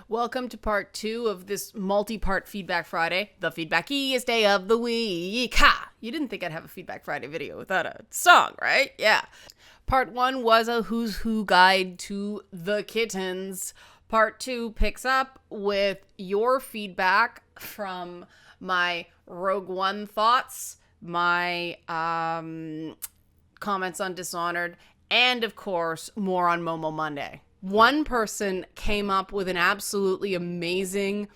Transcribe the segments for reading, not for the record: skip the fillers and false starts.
Welcome to part 2 of this multi-part Feedback Friday, the feedbackiest day of the week. Ha! You didn't think I'd have a Feedback Friday video without a song, right? Yeah. Part 1 was a who's who guide to the kittens. Part 2 picks up with your feedback from my Rogue One thoughts, my comments on Dishonored, and of course, more on Momo Monday. One person came up with an absolutely amazing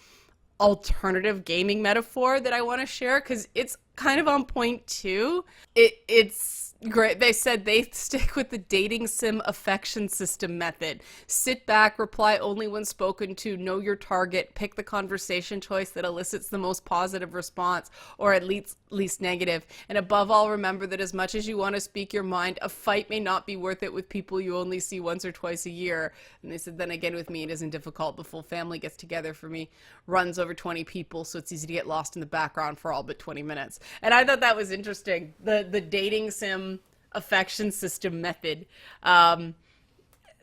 alternative gaming metaphor that I want to share because it's kind of on point too. It's great. They said they stick with the dating sim affection system method. Sit back, reply only when spoken to, know your target, pick the conversation choice that elicits the most positive response or at least negative. And above all, remember that as much as you want to speak your mind, a fight may not be worth it with people you only see once or twice a year. And they said, then again, with me, it isn't difficult. The full family gets together for me, runs over 20 people, so it's easy to get lost in the background for all but 20 minutes. And I thought that was interesting. The dating sim affection system method.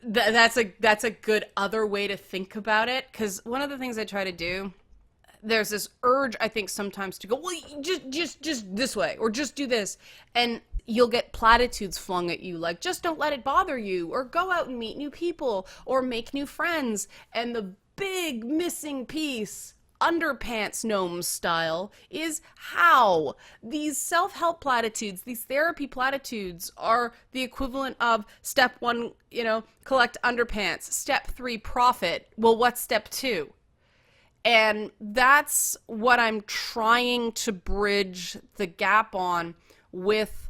That's a good other way to think about it, because one of the things I try to do, there's this urge I think sometimes to go, well, just this way, or just do this, and you'll get platitudes flung at you like, just don't let it bother you, or go out and meet new people, or make new friends. And the big missing piece, underpants gnomes style, is how these self-help platitudes, these therapy platitudes, are the equivalent of step 1, collect underpants, step 3, profit. Well, what's step 2? And that's what I'm trying to bridge the gap on with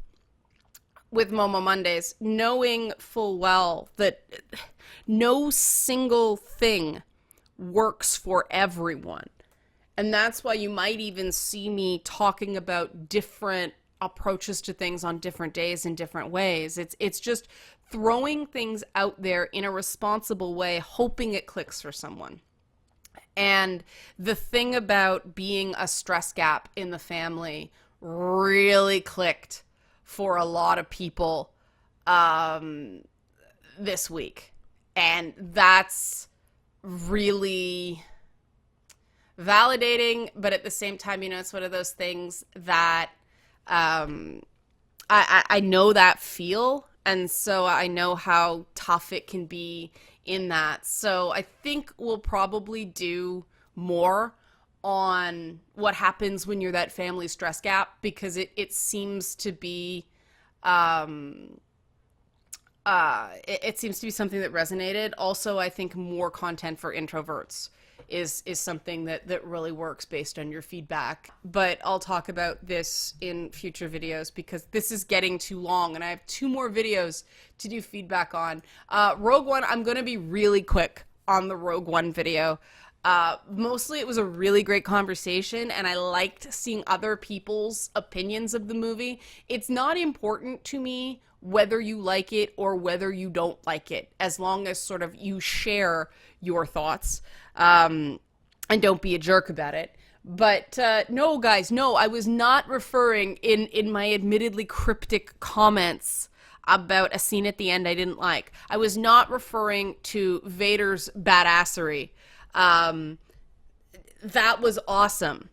Momo Mondays, knowing full well that no single thing works for everyone. And that's why you might even see me talking about different approaches to things on different days in different ways. It's just throwing things out there in a responsible way, hoping it clicks for someone. And the thing about being a stress gap in the family really clicked for a lot of people this week. And that's really validating, but at the same time, it's one of those things that I know that feel, and so I know how tough it can be in that. So I think we'll probably do more on what happens when you're that family stress gap, because it seems to be it seems to be something that resonated. Also, I think more content for introverts is something that really works based on your feedback. But I'll talk about this in future videos because this is getting too long and I have 2 more videos to do feedback on. Rogue One, I'm going to be really quick on the Rogue One video. Mostly it was a really great conversation and I liked seeing other people's opinions of the movie. It's not important to me whether you like it or whether you don't like it, as long as sort of you share your thoughts, and don't be a jerk about it. But no, guys, no, I was not referring in my admittedly cryptic comments about a scene at the end I didn't like. I was not referring to Vader's badassery. That was awesome.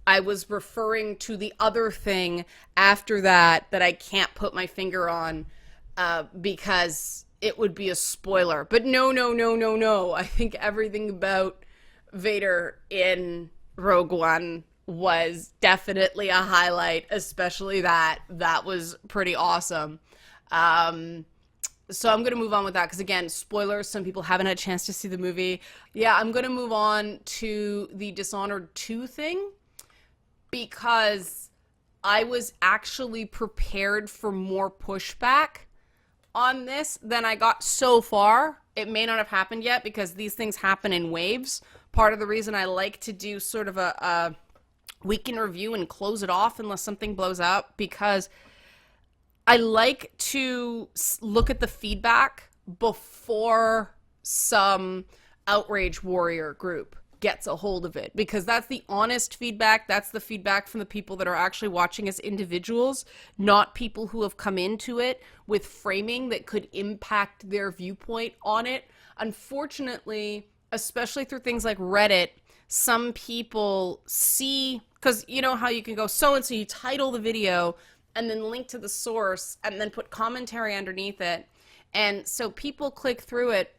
I was referring to the other thing after that I can't put my finger on because it would be a spoiler. But no. I think everything about Vader in Rogue One was definitely a highlight, especially that. That was pretty awesome. So I'm going to move on with that because, again, spoilers. Some people haven't had a chance to see the movie. Yeah, I'm going to move on to the Dishonored 2 thing, because I was actually prepared for more pushback on this than I got so far. It may not have happened yet because these things happen in waves. Part of the reason I like to do sort of a week in review and close it off unless something blows up, because I like to look at the feedback before some outrage warrior group gets a hold of it, because that's the honest feedback. That's the feedback from the people that are actually watching as individuals, not people who have come into it with framing that could impact their viewpoint on it. Unfortunately, especially through things like Reddit, some people see, because you know how you can go so and so, you title the video and then link to the source and then put commentary underneath it. And so people click through it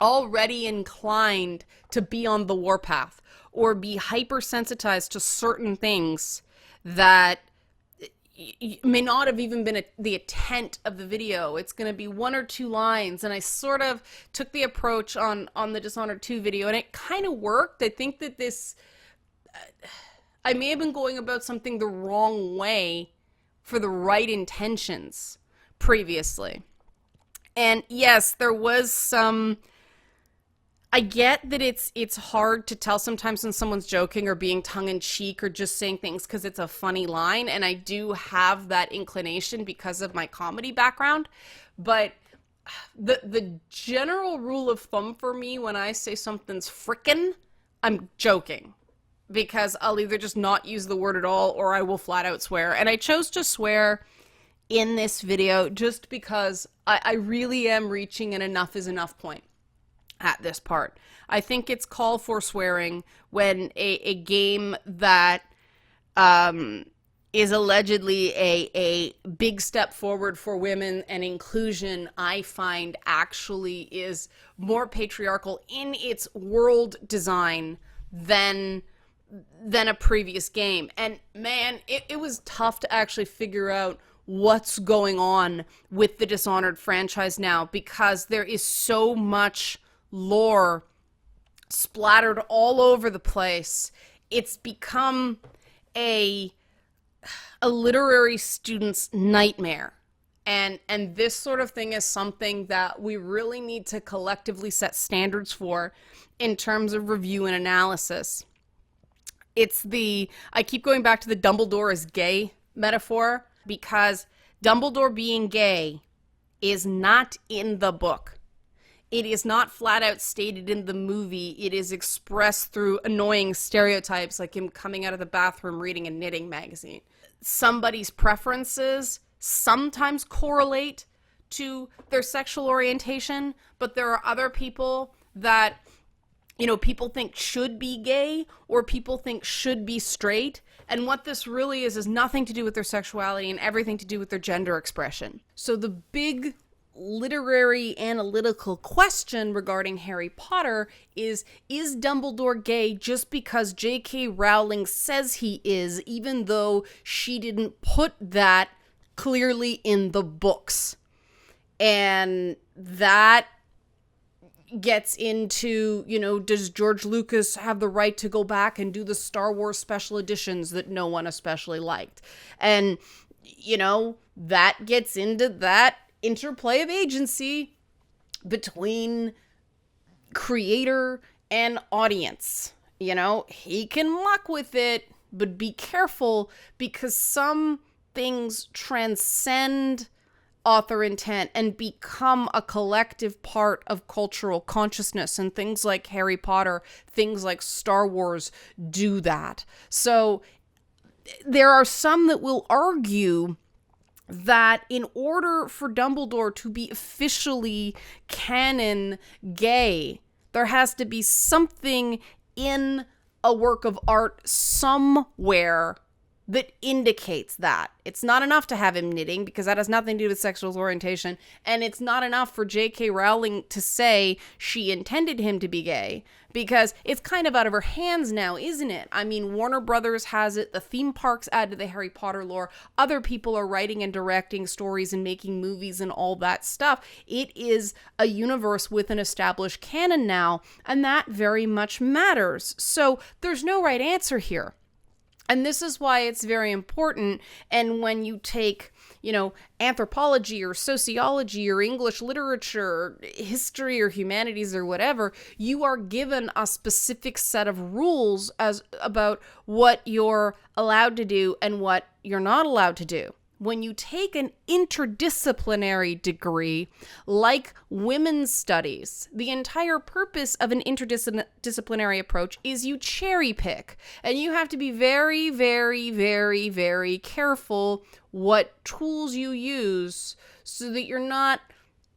already inclined to be on the warpath or be hypersensitized to certain things that may not have even been the intent of the video. It's going to be one or two lines, and I sort of took the approach on the Dishonored 2 video, and it kind of worked. I think that this, I may have been going about something the wrong way for the right intentions previously. And yes, there was some, I get that it's hard to tell sometimes when someone's joking or being tongue-in-cheek or just saying things because it's a funny line, and I do have that inclination because of my comedy background, but the general rule of thumb for me when I say something's frickin', I'm joking, because I'll either just not use the word at all or I will flat out swear, and I chose to swear in this video just because I really am reaching an enough is enough point at this part. I think it's call for swearing when a game that is allegedly a big step forward for women and inclusion, I find actually is more patriarchal in its world design than a previous game. And man, it was tough to actually figure out what's going on with the Dishonored franchise now, because there is so much lore splattered all over the place. It's become a literary student's nightmare. And this sort of thing is something that we really need to collectively set standards for in terms of review and analysis. I keep going back to the Dumbledore is gay metaphor, because Dumbledore being gay is not in the book. It is not flat out stated in the movie. It is expressed through annoying stereotypes, like him coming out of the bathroom reading a knitting magazine. Somebody's preferences sometimes correlate to their sexual orientation, but there are other people that, you know, people think should be gay or people think should be straight. And what this really is nothing to do with their sexuality and everything to do with their gender expression. So the big literary analytical question regarding Harry Potter is Dumbledore gay just because J.K. Rowling says he is, even though she didn't put that clearly in the books? And that gets into, you know, does George Lucas have the right to go back and do the Star Wars special editions that no one especially liked? And, you know, that gets into that interplay of agency between creator and audience. You know, he can muck with it, but be careful, because some things transcend author intent and become a collective part of cultural consciousness, and things like Harry Potter, things like Star Wars do that. So there are some that will argue that in order for Dumbledore to be officially canon gay, there has to be something in a work of art somewhere that indicates that. It's not enough to have him knitting, because that has nothing to do with sexual orientation, and it's not enough for J.K. Rowling to say she intended him to be gay, because it's kind of out of her hands now, isn't it? I mean, Warner Brothers has it, the theme parks add to the Harry Potter lore, other people are writing and directing stories and making movies and all that stuff. It is a universe with an established canon now, and that very much matters. So there's no right answer here. And this is why it's very important. And when you take, you know, anthropology or sociology or English literature, or history or humanities or whatever, you are given a specific set of rules as about what you're allowed to do and what you're not allowed to do. When you take an interdisciplinary degree like women's studies, the entire purpose of an interdisciplinary approach is you cherry pick. And you have to be very, very, very, very careful what tools you use so that you're not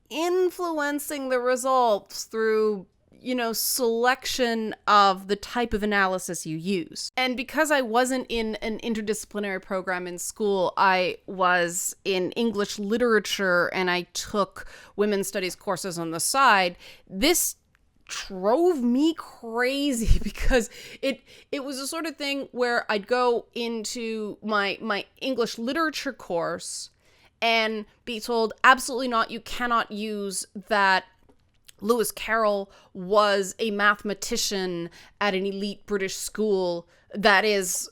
influencing the results through, selection of the type of analysis you use. And because I wasn't in an interdisciplinary program in school, I was in English literature and I took women's studies courses on the side. This drove me crazy because it was a sort of thing where I'd go into my English literature course and be told, absolutely not, you cannot use that Lewis Carroll was a mathematician at an elite British school. That is,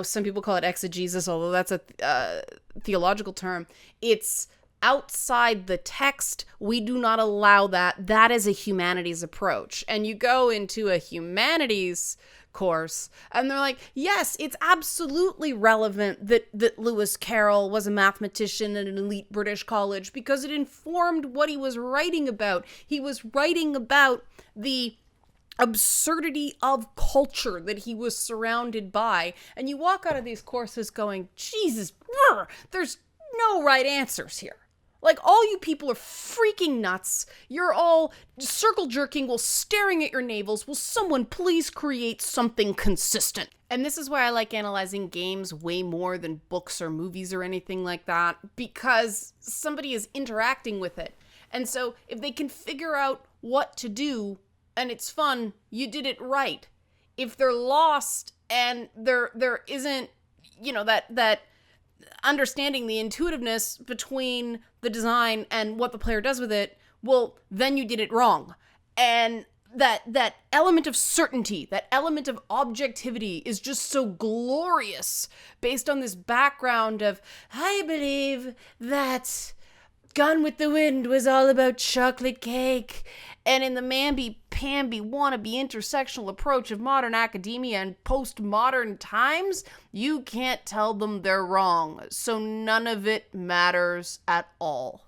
some people call it exegesis, although that's a theological term. It's outside the text. We do not allow that. That is a humanities approach. And you go into a humanities course and they're like, yes, it's absolutely relevant that Lewis Carroll was a mathematician at an elite British college because it informed what he was writing about. He was writing about the absurdity of culture that he was surrounded by. And you walk out of these courses going, Jesus, there's no right answers here. Like, all you people are freaking nuts. You're all circle jerking while staring at your navels. Will someone please create something consistent? And this is why I like analyzing games way more than books or movies or anything like that, because somebody is interacting with it. And so if they can figure out what to do and it's fun, you did it right. If they're lost and there isn't, that understanding the intuitiveness between the design and what the player does with it, well, then you did it wrong. And that element of certainty, that element of objectivity is just so glorious based on this background of, I believe that Gone with the Wind was all about chocolate cake. And in the mamby-pamby wannabe intersectional approach of modern academia and postmodern times, you can't tell them they're wrong. So none of it matters at all.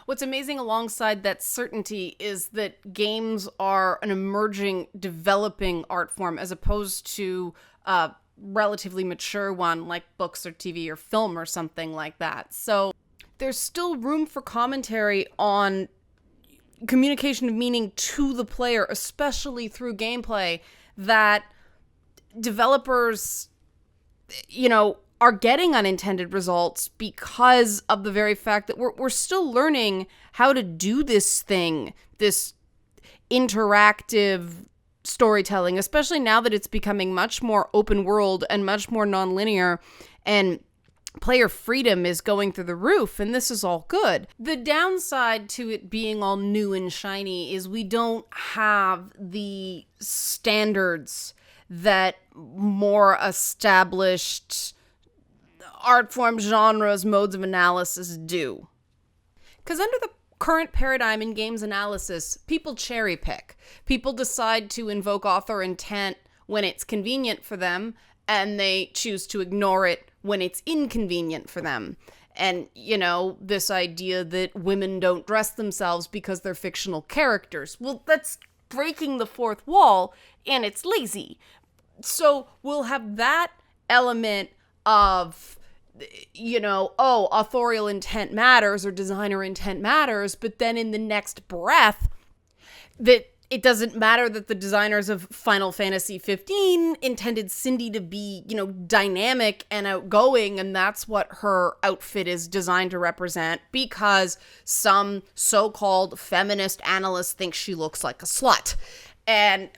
What's amazing alongside that certainty is that games are an emerging, developing art form as opposed to a relatively mature one like books or TV or film or something like that. So there's still room for commentary on communication of meaning to the player, especially through gameplay, that developers, are getting unintended results because of the very fact that we're still learning how to do this thing, this interactive storytelling, especially now that it's becoming much more open world and much more nonlinear, and player freedom is going through the roof, and this is all good. The downside to it being all new and shiny is we don't have the standards that more established art forms, genres, modes of analysis do. Because under the current paradigm in games analysis, people cherry pick. People decide to invoke author intent when it's convenient for them, and they choose to ignore it when it's inconvenient for them. And, this idea that women don't dress themselves because they're fictional characters. Well, that's breaking the fourth wall, and it's lazy. So we'll have that element of, authorial intent matters or designer intent matters, but then in the next breath, that it doesn't matter that the designers of Final Fantasy 15 intended Cindy to be, dynamic and outgoing, and that's what her outfit is designed to represent, because some so-called feminist analyst thinks she looks like a slut. And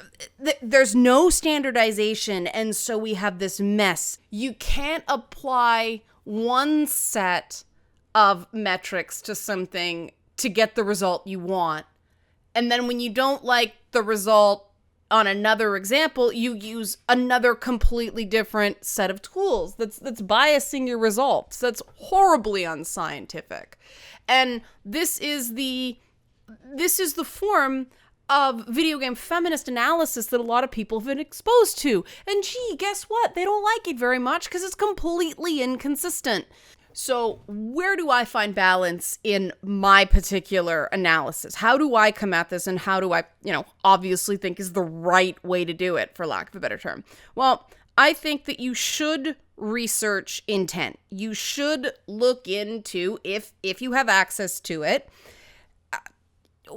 there's no standardization, and so we have this mess. You can't apply one set of metrics to something to get the result you want. And then when you don't like the result on another example, you use another completely different set of tools that's biasing your results. That's horribly unscientific. And this is the form of video game feminist analysis that a lot of people have been exposed to. And gee, guess what? They don't like it very much because it's completely inconsistent. So where do I find balance in my particular analysis? How do I come at this, and how do I, obviously think is the right way to do it, for lack of a better term? Well, I think that you should research intent. You should look into, if you have access to it,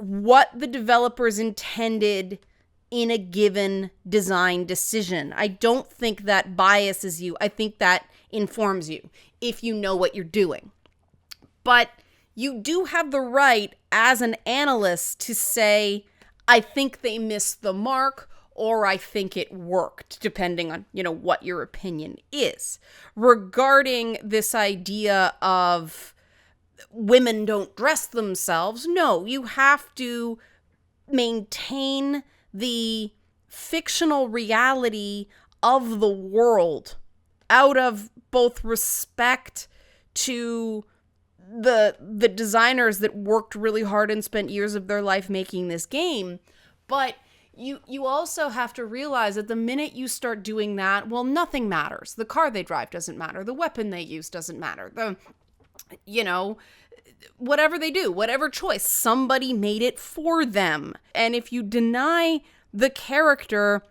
what the developers intended in a given design decision. I don't think that biases you. I think that informs you if you know what you're doing. But you do have the right as an analyst to say, I think they missed the mark, or I think it worked, depending on, what your opinion is. Regarding this idea of women don't dress themselves, no, you have to maintain the fictional reality of the world out of both respect to the designers that worked really hard and spent years of their life making this game, but you also have to realize that the minute you start doing that, well, nothing matters. The car they drive doesn't matter. The weapon they use doesn't matter. Whatever they do, whatever choice, somebody made it for them. And if you deny the character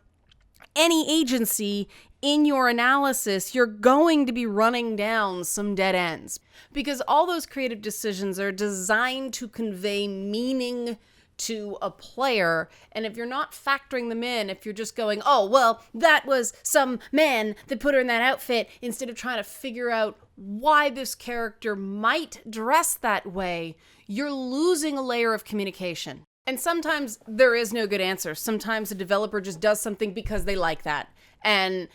any agency in your analysis, you're going to be running down some dead ends. Because all those creative decisions are designed to convey meaning to a player. And if you're not factoring them in, if you're just going, oh, well, that was some man that put her in that outfit, instead of trying to figure out why this character might dress that way, you're losing a layer of communication. And sometimes there is no good answer. Sometimes a developer just does something because they like that. And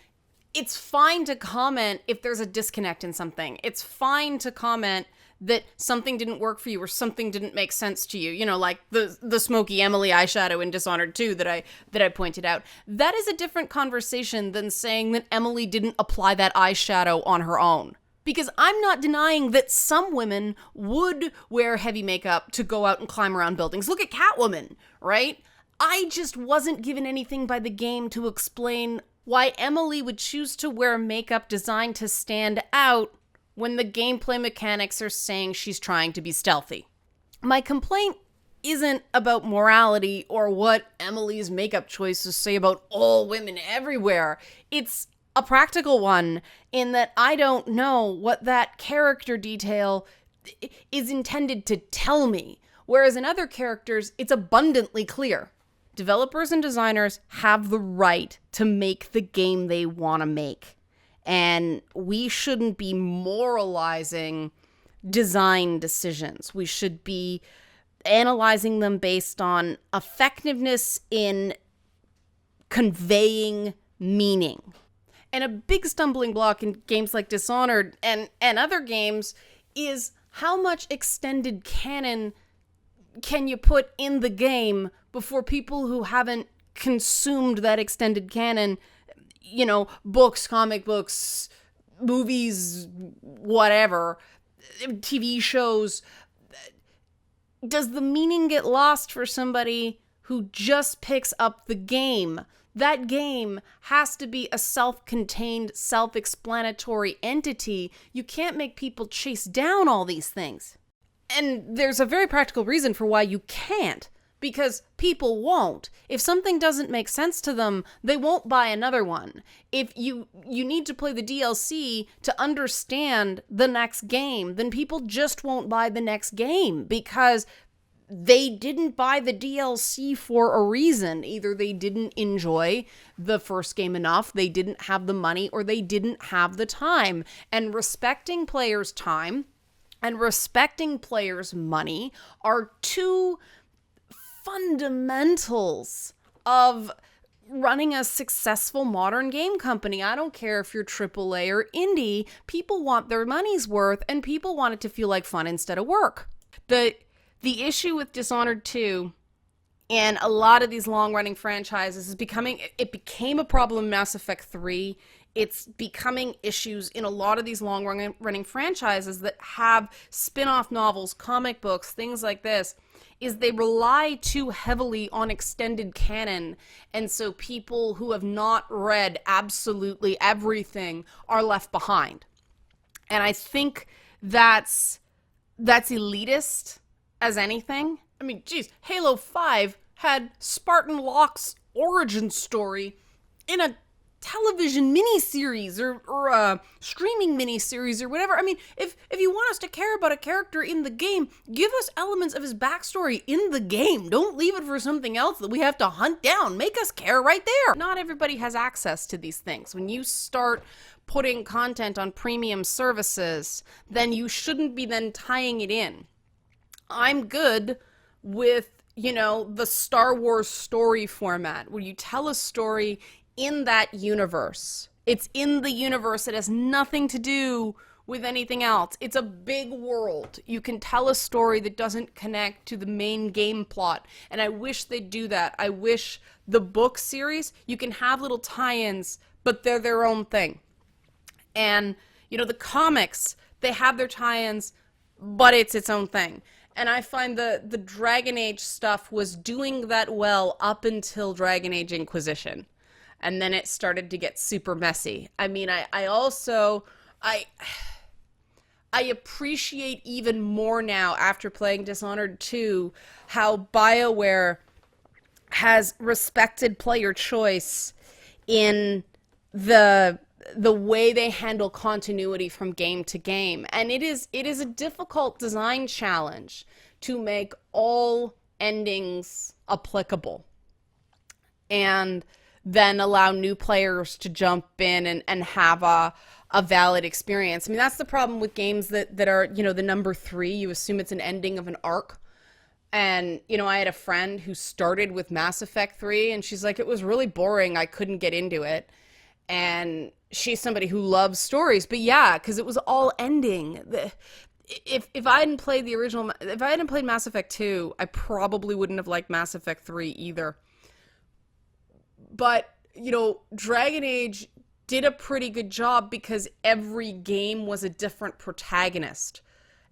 it's fine to comment if there's a disconnect in something. It's fine to comment that something didn't work for you or something didn't make sense to you. Like the smoky Emily eyeshadow in Dishonored 2 that I pointed out. That is a different conversation than saying that Emily didn't apply that eyeshadow on her own. Because I'm not denying that some women would wear heavy makeup to go out and climb around buildings. Look at Catwoman, right? I just wasn't given anything by the game to explain why Emily would choose to wear makeup designed to stand out when the gameplay mechanics are saying she's trying to be stealthy. My complaint isn't about morality or what Emily's makeup choices say about all women everywhere. It's a practical one in that I don't know what that character detail is intended to tell me, whereas in other characters, it's abundantly clear. Developers and designers have the right to make the game they want to make, and we shouldn't be moralizing design decisions. We should be analyzing them based on effectiveness in conveying meaning. And a big stumbling block in games like Dishonored and other games is how much extended canon can you put in the game before people who haven't consumed that extended canon, books, comic books, movies, whatever, TV shows, does the meaning get lost for somebody who just picks up the game? That game has to be a self-contained, self-explanatory entity. You can't make people chase down all these things. And there's a very practical reason for why you can't, because people won't. If something doesn't make sense to them, they won't buy another one. If you need to play the DLC to understand the next game, then people just won't buy the next game because they didn't buy the DLC for a reason. Either they didn't enjoy the first game enough, they didn't have the money, or they didn't have the time. And respecting players' time and respecting players' money are two fundamentals of running a successful modern game company. I don't care if you're AAA or indie, people want their money's worth, and people want it to feel like fun instead of work. The issue with Dishonored 2 and a lot of these long-running franchises it became a problem in Mass Effect 3. It's becoming issues in a lot of these long-running franchises that have spin-off novels, comic books, things like this, is they rely too heavily on extended canon. And so people who have not read absolutely everything are left behind. And I think that's elitist as anything. I mean, geez, Halo 5 had Spartan Locke's origin story in a television miniseries or a streaming miniseries or whatever. I mean, if you want us to care about a character in the game, give us elements of his backstory in the game. Don't leave it for something else that we have to hunt down. Make us care right there. Not everybody has access to these things. When you start putting content on premium services, then you shouldn't be then tying it in. I'm good with, the Star Wars story format, where you tell a story in that universe. It's in the universe. It has nothing to do with anything else. It's a big world. You can tell a story that doesn't connect to the main game plot. And I wish they'd do that. I wish the book series, you can have little tie-ins, but they're their own thing. And, the comics, they have their tie-ins, but it's its own thing. And I find the Dragon Age stuff was doing that well up until Dragon Age Inquisition. And then it started to get super messy. I mean, I also appreciate even more now after playing Dishonored 2 how BioWare has respected player choice in the way they handle continuity from game to game. And it is a difficult design challenge to make all endings applicable. And then allow new players to jump in and have a valid experience. I mean, that's the problem with games that are, the number 3. You assume it's an ending of an arc. And, I had a friend who started with Mass Effect 3, and she's like, it was really boring. I couldn't get into it. And she's somebody who loves stories. But yeah, because it was all ending. If I hadn't played if I hadn't played Mass Effect 2, I probably wouldn't have liked Mass Effect 3 either. But, Dragon Age did a pretty good job because every game was a different protagonist.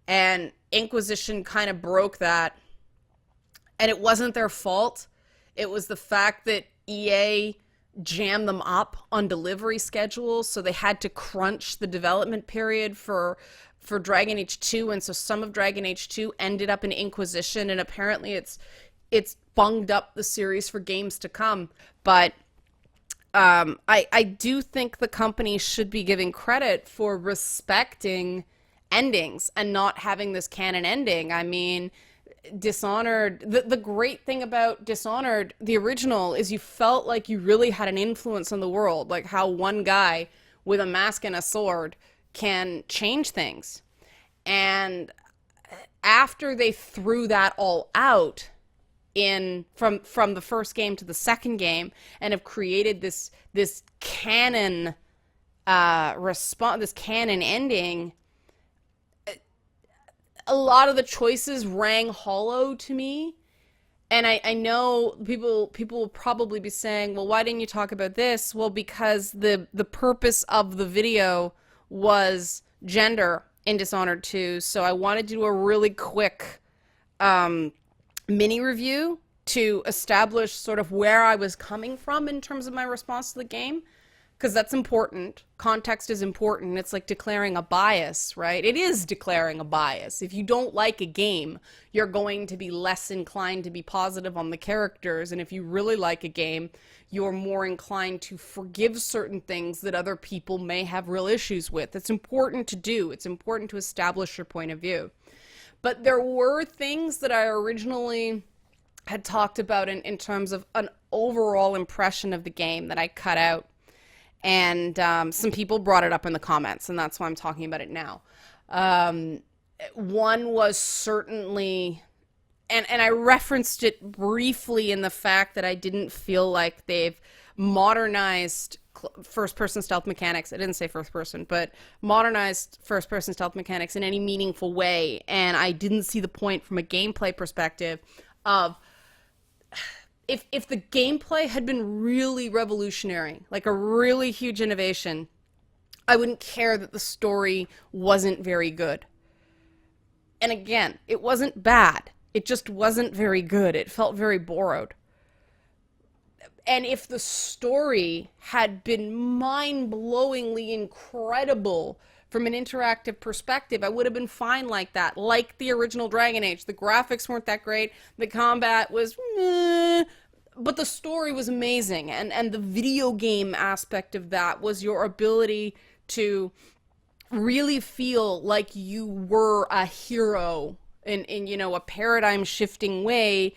And Inquisition kind of broke that. And it wasn't their fault. It was the fact that EA jammed them up on delivery schedules, so they had to crunch the development period for Dragon Age 2, and so some of Dragon Age 2 ended up in Inquisition, and apparently it's bunged up the series for games to come. But I do think the company should be giving credit for respecting endings and not having this canon ending. I mean, Dishonored, the great thing about Dishonored, the original, is you felt like you really had an influence on the world, like how one guy with a mask and a sword can change things. And after they threw that all out from the first game to the second game and have created this canon this canon ending, a lot of the choices rang hollow to me. And I know people will probably be saying, well, why didn't you talk about this? Well, because the purpose of the video was gender in Dishonored 2. So I wanted to do a really quick mini review to establish sort of where I was coming from in terms of my response to the game. Because that's important. Context is important. It's like declaring a bias, right? It is declaring a bias. If you don't like a game, you're going to be less inclined to be positive on the characters. And if you really like a game, you're more inclined to forgive certain things that other people may have real issues with. It's important to do. It's important to establish your point of view. But there were things that I originally had talked about in terms of an overall impression of the game that I cut out. And some people brought it up in the comments, and that's why I'm talking about it now. One was certainly, and I referenced it briefly in the fact that I didn't feel like they've modernized first-person stealth mechanics. I didn't say first-person, but modernized first-person stealth mechanics in any meaningful way. And I didn't see the point from a gameplay perspective of... If the gameplay had been really revolutionary, like a really huge innovation, I wouldn't care that the story wasn't very good. And again, it wasn't bad. It just wasn't very good. It felt very borrowed. And if the story had been mind-blowingly incredible from an interactive perspective, I would have been fine like that. Like the original Dragon Age. The graphics weren't that great. The combat was but the story was amazing, and the video game aspect of that was your ability to really feel like you were a hero in you know, a paradigm shifting way,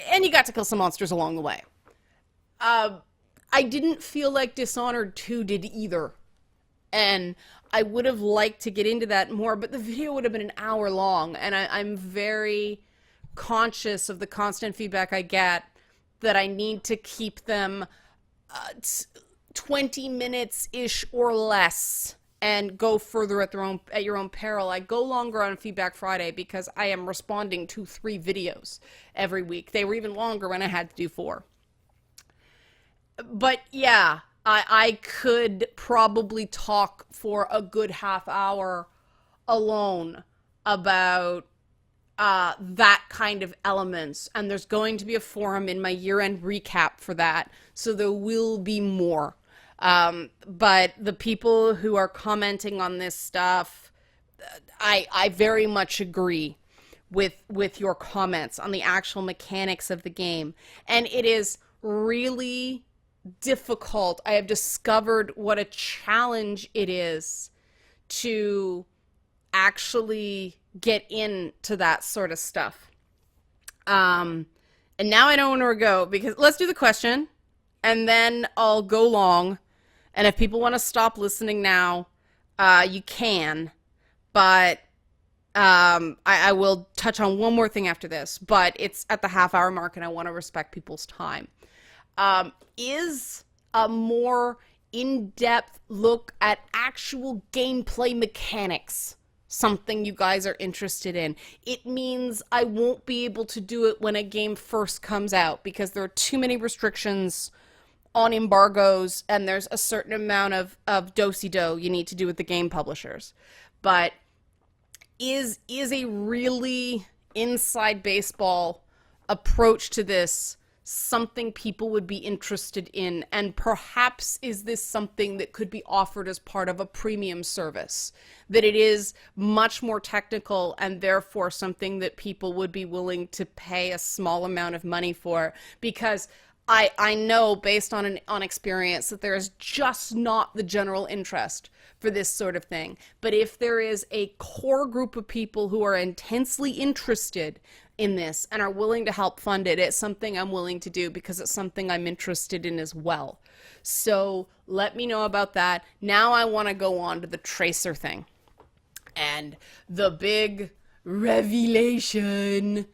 and you got to kill some monsters along the way. I didn't feel like Dishonored 2 did either, and I would have liked to get into that more, but the video would have been an hour long, and I'm very conscious of the constant feedback I get that I need to keep them 20 minutes ish or less, and go further at your own peril. I go longer on Feedback Friday because I am responding to 3 videos every week. They were even longer when I had to do 4. But yeah, I could probably talk for a good half hour alone about that kind of elements, and there's going to be a forum in my year-end recap for that, so there will be more. But the people who are commenting on this stuff, I very much agree with your comments on the actual mechanics of the game, and it is really difficult. I have discovered what a challenge it is to actually get into that sort of stuff. And now I don't know where to go, because let's do the question and then I'll go long. And if people want to stop listening now, you can. But I will touch on one more thing after this, but it's at the half-hour mark and I want to respect people's time. Is a more in-depth look at actual gameplay mechanics something you guys are interested in? It means I won't be able to do it when a game first comes out because there are too many restrictions on embargoes, and there's a certain amount of do-si-do you need to do with the game publishers. But is a really inside baseball approach to this something people would be interested in? And perhaps is this something that could be offered as part of a premium service, that it is much more technical and therefore something that people would be willing to pay a small amount of money for? Because I know based on experience that there is just not the general interest for this sort of thing. But if there is a core group of people who are intensely interested in this and are willing to help fund it, it's something I'm willing to do because it's something I'm interested in as well. So let me know about that. Now I want to go on to the Tracer thing and the big revelation